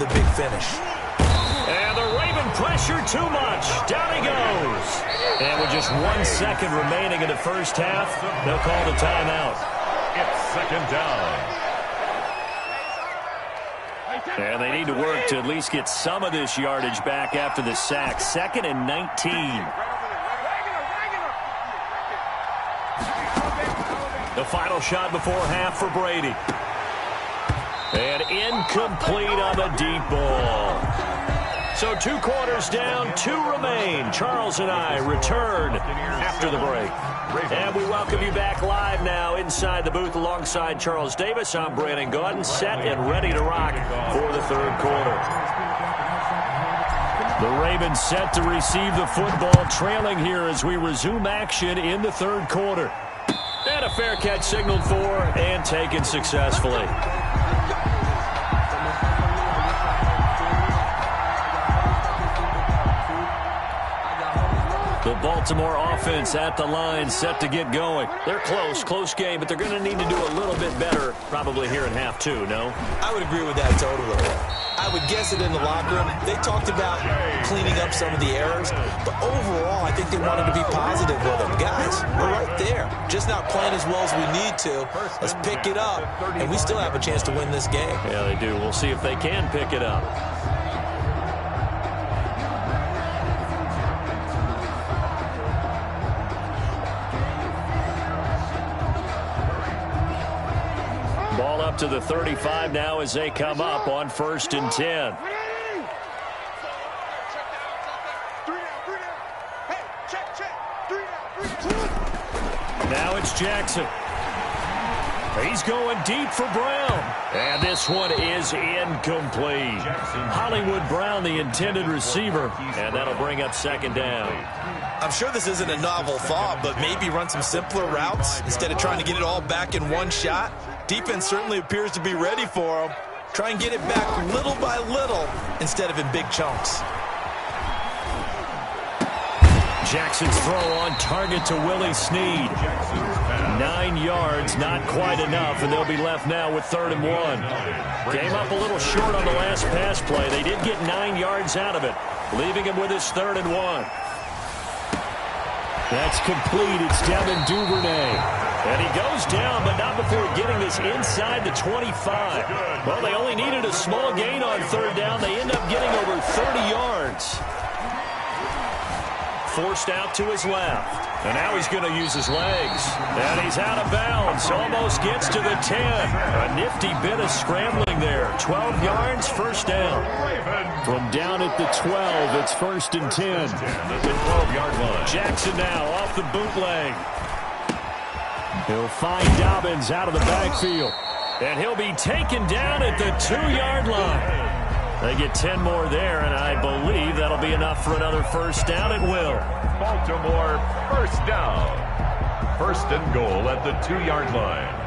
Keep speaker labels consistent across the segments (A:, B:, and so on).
A: the big finish.
B: And the Raven pressure too much. Down he goes. And with just 1 second remaining in the first half, they'll call the timeout.
C: It's second down.
B: And they need to work to at least get some of this yardage back after the sack. 2nd and 19. The final shot before half for Brady. And incomplete on the deep ball. So 2 quarters down, 2 remain. Charles and I return after the break. And we welcome you back live now inside the booth alongside Charles Davis. I'm Brandon Gaudin, set and ready to rock for the 3rd quarter. The Ravens set to receive the football, trailing here as we resume action in the 3rd quarter. And a fair catch signaled for and taken successfully. The Baltimore offense at the line, set to get going. They're close game, but they're going to need to do a little bit better probably here in half 2, no?
A: I would agree with that totally. I would guess it in the locker room. They talked about cleaning up some of the errors, but overall, I think they wanted to be positive with them. Guys, we're right there. Just not playing as well as we need to. Let's pick it up, and we still have a chance to win this game.
B: Yeah, they do. We'll see if they can pick it up. Ball up to the 35 now as they come up on 1st and 10. Now it's Jackson. He's going deep for Brown. And this one is incomplete. Hollywood Brown, the intended receiver. And that'll bring up 2nd down.
A: I'm sure this isn't a novel thought, but maybe run some simpler routes instead of trying to get it all back in one shot. Defense certainly appears to be ready for him. Try and get it back little by little instead of in big chunks.
B: Jackson's throw on target to Willie Snead. 9 yards, not quite enough, and they'll be left now with 3rd and 1. Came up a little short on the last pass play. They did get 9 yards out of it, leaving him with his 3rd and 1. That's complete. It's Devin Duvernay. And he goes down, but not before getting this inside the 25. Well, they only needed a small gain on 3rd down. They end up getting over 30 yards. Forced out to his left. And now he's going to use his legs. And he's out of bounds. Almost gets to the 10. A nifty bit of scrambling there. 12 yards, 1st down. From down at the 12, it's 1st and 10.
C: The 12-yard line.
B: Jackson now off the bootleg. He'll find Dobbins out of the backfield. And he'll be taken down at the 2-yard line. They get 10 more there, and I believe that'll be enough for another 1st down. It will.
C: Baltimore 1st down. 1st and goal at the 2-yard line.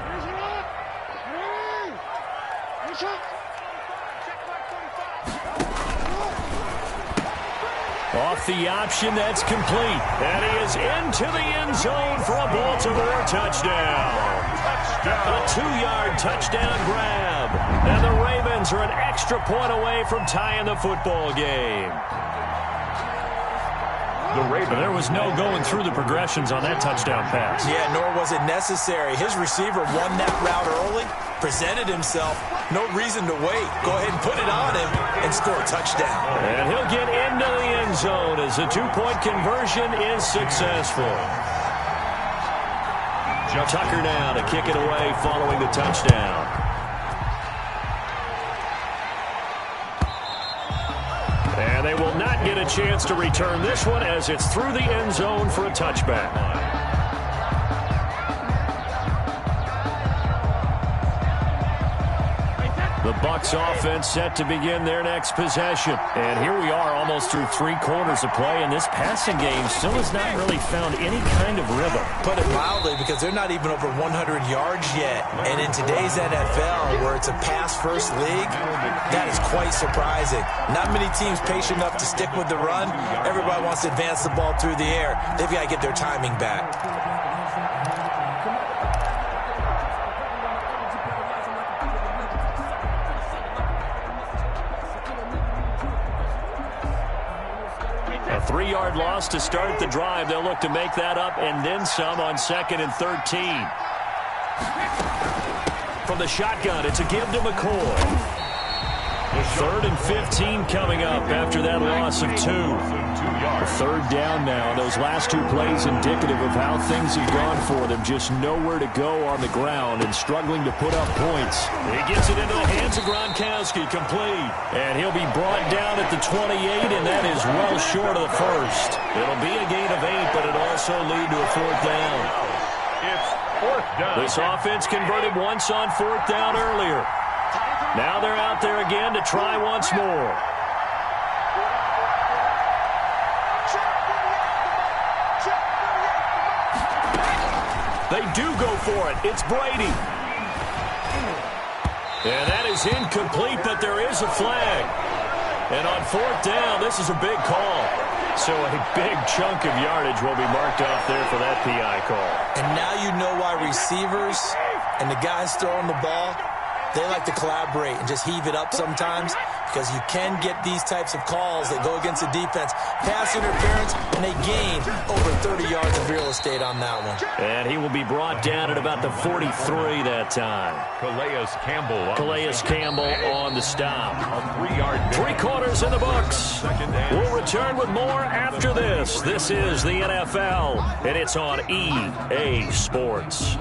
B: Off the option, that's complete. And he is into the end zone for a Baltimore touchdown. A 2-yard touchdown grab. And the Ravens are an extra point away from tying the football game. There was no going through the progressions on that touchdown pass.
A: Yeah, nor was it necessary. His receiver won that route early, presented himself. No reason to wait. Go ahead and put it on him and score a touchdown.
B: And he'll get into the end zone as the 2-point conversion is successful. Tucker now to kick it away following the touchdown. And they will not get a chance to return this one as it's through the end zone for a touchback. The Bucs offense set to begin their next possession. And here we are almost through 3 quarters of play, and this passing game still has not really found any kind of rhythm.
A: Put it mildly, because they're not even over 100 yards yet. And in today's NFL, where it's a pass-first league, that is quite surprising. Not many teams patient enough to stick with the run. Everybody wants to advance the ball through the air. They've got to get their timing back.
B: 3-yard loss to start the drive. They'll look to make that up and then some on 2nd and 13. From the shotgun, it's a give to McCoy. 3rd and 15 coming up after that loss of 2. 3rd down now. Those last 2 plays indicative of how things have gone for them. Just nowhere to go on the ground and struggling to put up points. He gets it into the hands of Gronkowski, complete. And he'll be brought down at the 28, and that is well short of the first. It'll be a gain of 8, but it'll also lead to a 4th down.
C: It's 4th down.
B: This offense converted once on 4th down earlier. Now they're out there again to try once more. They do go for it. It's Brady. And that is incomplete, but there is a flag. And on 4th down, this is a big call. So a big chunk of yardage will be marked off there for that PI call.
A: And now you know why receivers and the guys throwing the ball, they like to collaborate and just heave it up sometimes, because you can get these types of calls that go against the defense. Pass interference, and they gain over 30 yards of real estate on that one.
B: And he will be brought down at about the 43 that time.
C: Calais Campbell
B: on the stop.
C: A 3-yard.
B: 3 quarters in the books. We'll return with more after this. This is the NFL, and it's on EA Sports.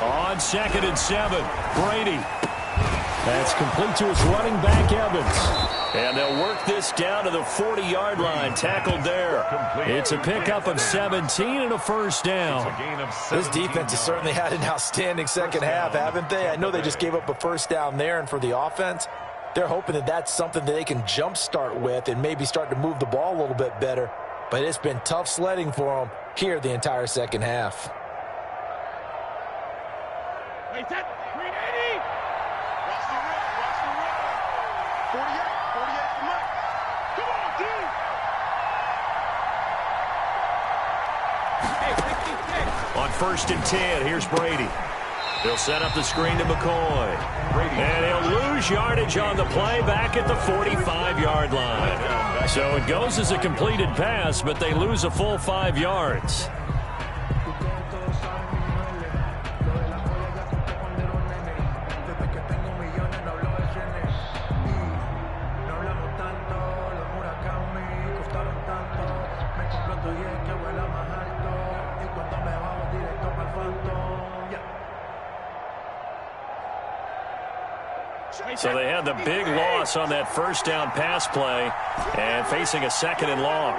B: On 2nd and 7, Brady. That's complete to his running back, Evans. And they'll work this down to the 40-yard line, tackled there. It's a pickup of 17 and a 1st down.
A: This defense has certainly had an outstanding second half, haven't they? I know they just gave up a 1st down there, and for the offense, they're hoping that that's something that they can jumpstart with and maybe start to move the ball a little bit better. But it's been tough sledding for them here the entire second half.
D: Wait, that 380. Watch the run, watch the run. 48 from Mike. Come on, dude. Hey, 66.
B: On 1st and 10, here's Brady. He'll set up the screen to McCoy. And he'll lose yardage on the play back at the 45-yard line. So it goes as a completed pass, but they lose a full 5 yards. So they had the big loss on that 1st down pass play and facing a 2nd and long.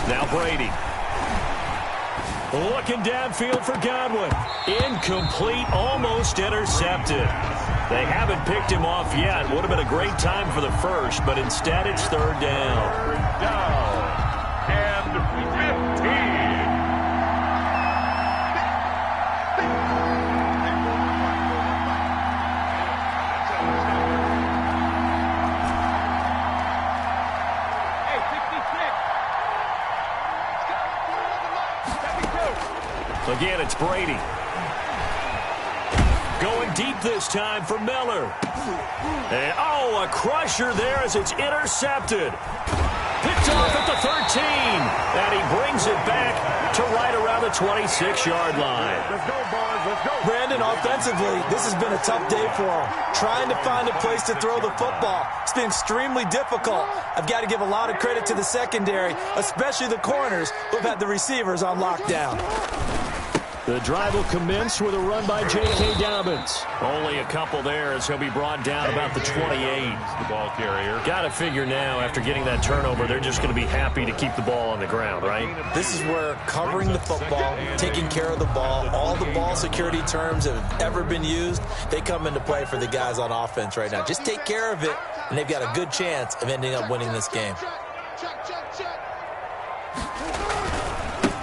B: Now Brady. Looking downfield for Godwin. Incomplete, almost intercepted. They haven't picked him off yet. Would have been a great time for the first, but instead it's 3rd down.
C: 3rd down and 15.
B: Again, it's Brady. Going deep this time for Miller. And, a crusher there as it's intercepted. Picked off at the 13. And he brings it back to right around the 26-yard line.
C: Let's go, boys. Let's go.
A: Brandon, offensively, this has been a tough day for him. Trying to find a place to throw the football. It's been extremely difficult. I've got to give a lot of credit to the secondary, especially the corners who've had the receivers on lockdown.
B: The drive will commence with a run by J.K. Dobbins. Only a couple there as he'll be brought down about the 28.
C: The ball carrier.
B: Got to figure now, after getting that turnover, they're just going to be happy to keep the ball on the ground, right?
A: This is where covering the football, taking care of the ball, all the ball security terms that have ever been used, they come into play for the guys on offense right now. Just take care of it, and they've got a good chance of ending up winning this game.
D: Check, check, check.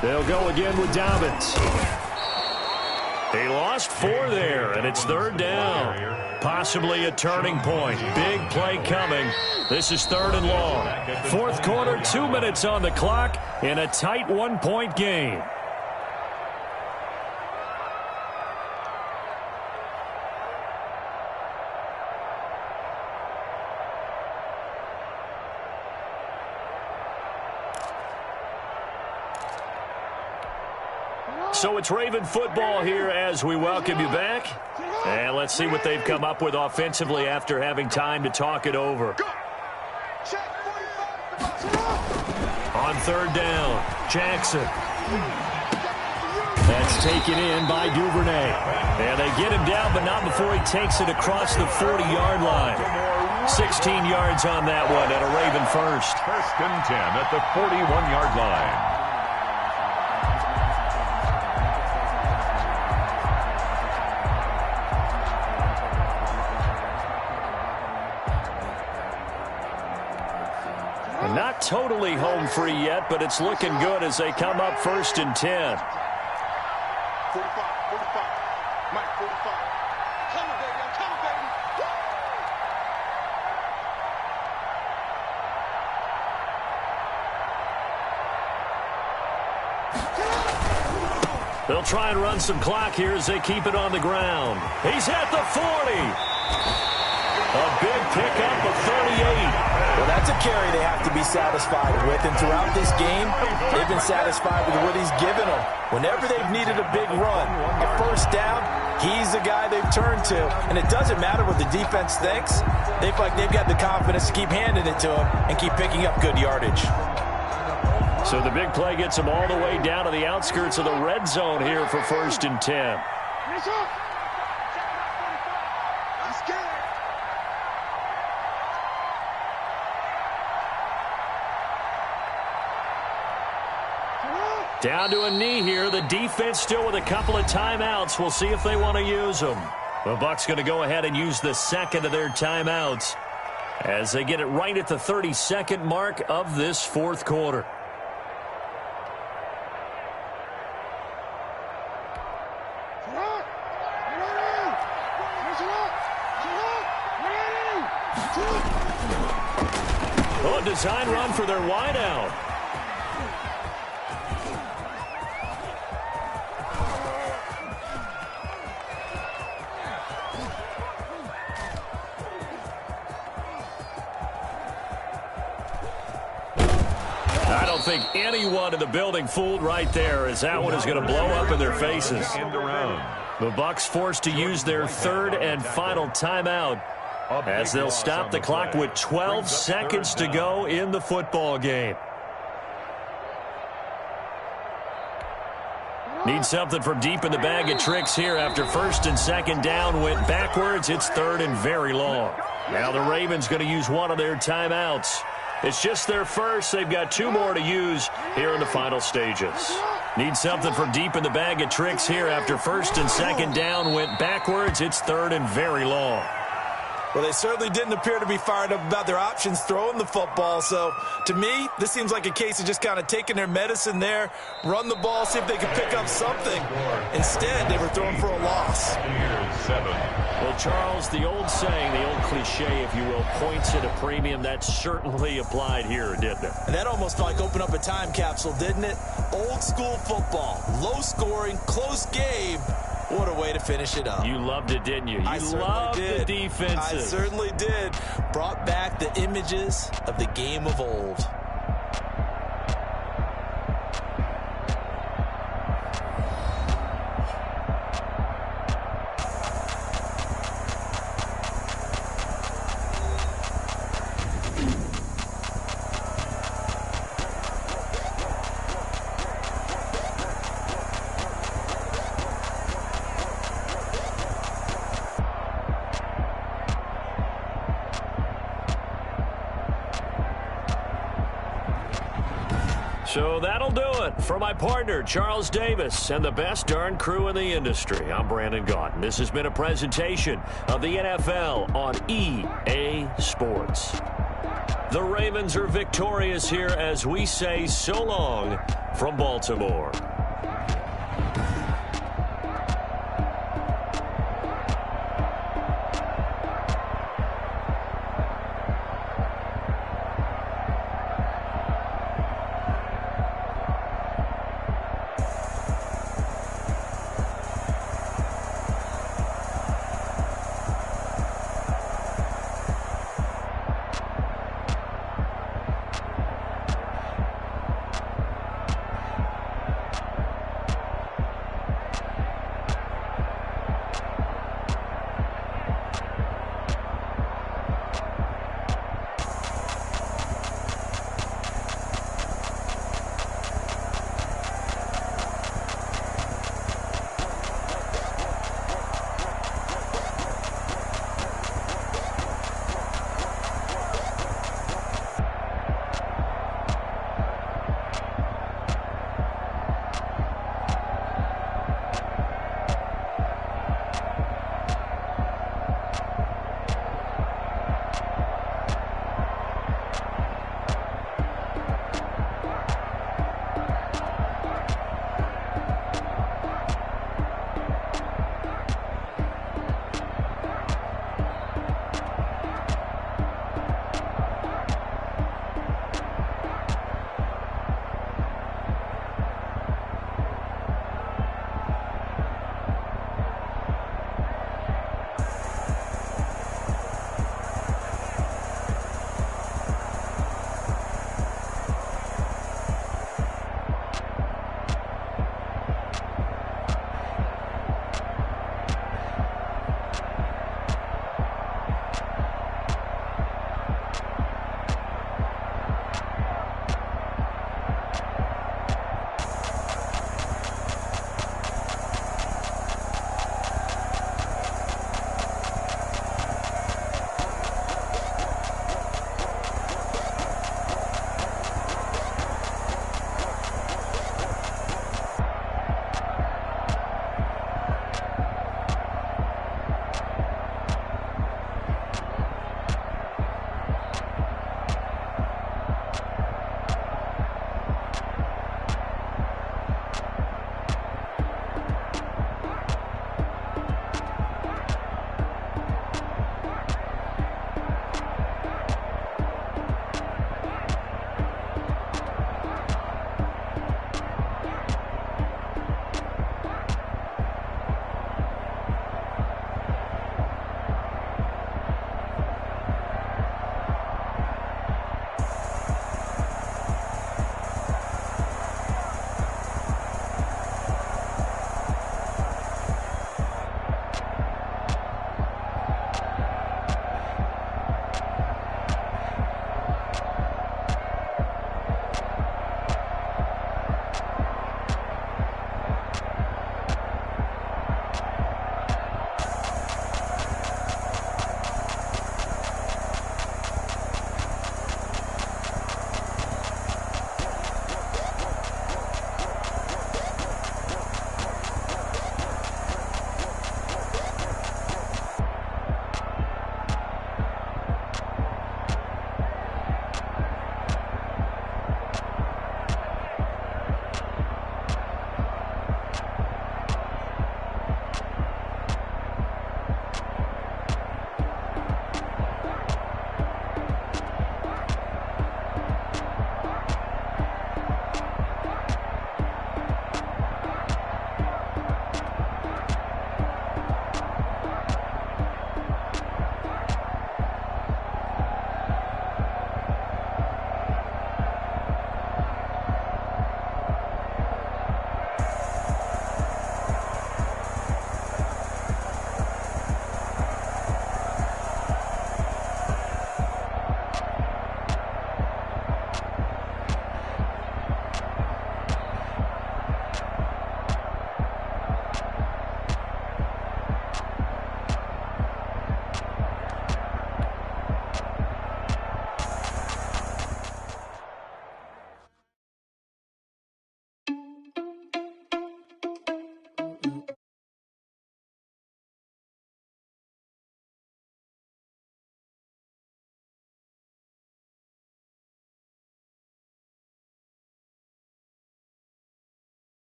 B: They'll go again with Dobbins. He lost 4 there, and it's 3rd down. Possibly a turning point. Big play coming. This is 3rd and long. 4th quarter, 2 minutes on the clock in a tight 1-point game. So it's Raven football here as we welcome you back. And let's see what they've come up with offensively after having time to talk it over. On 3rd down, Jackson. That's taken in by Duvernay. And they get him down, but not before he takes it across the 40-yard line. 16 yards on that one at a Raven first.
C: 1st and 10 at the 41-yard line.
B: Not totally home free yet, but it's looking good as they come up 1st and 10.
D: 45, 45. Mike, 45. Coming, baby. I'm coming, baby.
B: They'll try and run some clock here as they keep it on the ground. He's at the 40. A big pickup of 38.
A: Well, that's a carry they have to be satisfied with, and throughout this game, they've been satisfied with what he's given them. Whenever they've needed a big run, a 1st down, he's the guy they've turned to. And it doesn't matter what the defense thinks. They feel like they've got the confidence to keep handing it to him and keep picking up good yardage.
B: So the big play gets them all the way down to the outskirts of the red zone here for 1st and 10. Down to a knee here. The defense still with a couple of timeouts. We'll see if they want to use them. The Bucs going to go ahead and use the 2nd of their timeouts as they get it right at the 32nd mark of this 4th quarter. Oh, a design run for their wideout. I don't think anyone in the building fooled right there, as that one is going to blow up in their faces. The Bucs forced to use their 3rd and final timeout as they'll stop the clock with 12 seconds to go in the football game. Need something from deep in the bag of tricks here after 1st and 2nd down went backwards. It's 3rd and very long. Now the Ravens going to use one of their timeouts. It's just their first. They've got 2 more to use here in the final stages. Need something from deep in the bag of tricks here after 1st and 2nd down went backwards. It's 3rd and very long.
A: Well, they certainly didn't appear to be fired up about their options throwing the football. So, to me, this seems like a case of just kind of taking their medicine there, run the ball, see if they can pick up something. Instead, they were throwing for a loss.
B: Well, Charles, the old saying, the old cliche, if you will, points at a premium, that certainly applied here, didn't it?
A: And that almost like opened up a time capsule, didn't it? Old school football, low scoring, close game. What a way to finish it up.
B: You loved it, didn't you? You loved the defenses.
A: I certainly did. Brought back the images of the game of old.
B: So that'll do it for my partner, Charles Davis, and the best darn crew in the industry. I'm Brandon Gaudin. This has been a presentation of the NFL on EA Sports. The Ravens are victorious here as we say so long from Baltimore.